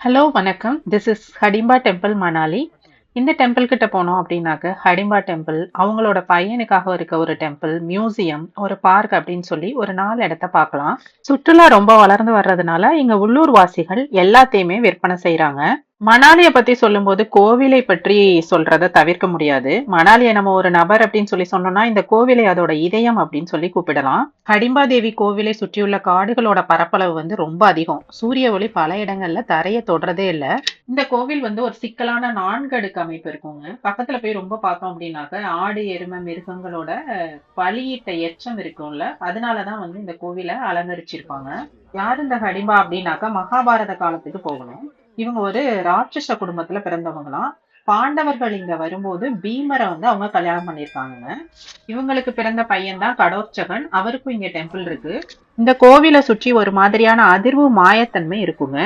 Hello வணக்கம். This is Hadimba temple Manali. இந்த temple கிட்ட போனோம் அப்படின்னாக்க ஹடிம்பா டெம்பிள், அவங்களோட பையனுக்காக இருக்க ஒரு டெம்பிள், மியூசியம், ஒரு பார்க் அப்படின்னு சொல்லி ஒரு 4 இடத்த பார்க்கலாம். சுற்றுலா ரொம்ப வளர்ந்து வர்றதுனால இங்க உள்ளூர் வாசிகள் எல்லாத்தையுமே விற்பனை செய்றாங்க. மணாலிய பத்தி சொல்லும்போது கோவிலை பற்றி சொல்றத தவிர்க்க முடியாது. மணாலிய நம்ம ஒரு நபர் அப்படின்னு சொல்லி சொன்னோம்னா இந்த கோவிலை அதோட இதயம் அப்படின்னு சொல்லி கூப்பிடலாம். ஹடிம்பா தேவி கோவிலை சுற்றியுள்ள காடுகளோட பரப்பளவு வந்து ரொம்ப அதிகம். சூரிய ஒளி பல இடங்கள்ல தரைய தொடுறதே இல்ல. இந்த கோவில் வந்து ஒரு சிக்கலான 4 அடுக்கு அமைப்பு இருக்குங்க. பக்கத்துல போய் ரொம்ப பார்த்தோம் அப்படின்னாக்க ஆடு, எருமை, மிருகங்களோட பலியிட்ட எச்சம் இருக்கும்ல, அதனாலதான் வந்து இந்த கோவிலை அலங்கரிச்சிருப்பாங்க. யார் இந்த ஹடிம்பா அப்படின்னாக்கா மகாபாரத காலத்துக்கு போகணும். இவங்க ஒரு ராட்சச குடும்பத்துல பிறந்தவங்களாம். பாண்டவர்கள் இங்க வரும்போது பீமரை வந்து அவங்க கல்யாணம் பண்ணிருக்காங்க. இவங்களுக்கு பிறந்த பையன் தான் கடோற்சகன். அவருக்கும் இங்க டெம்பிள் இருக்கு. இந்த கோவிலை சுற்றி ஒரு மாதிரியான அதிர்வு மாயத்தன்மை இருக்குங்க.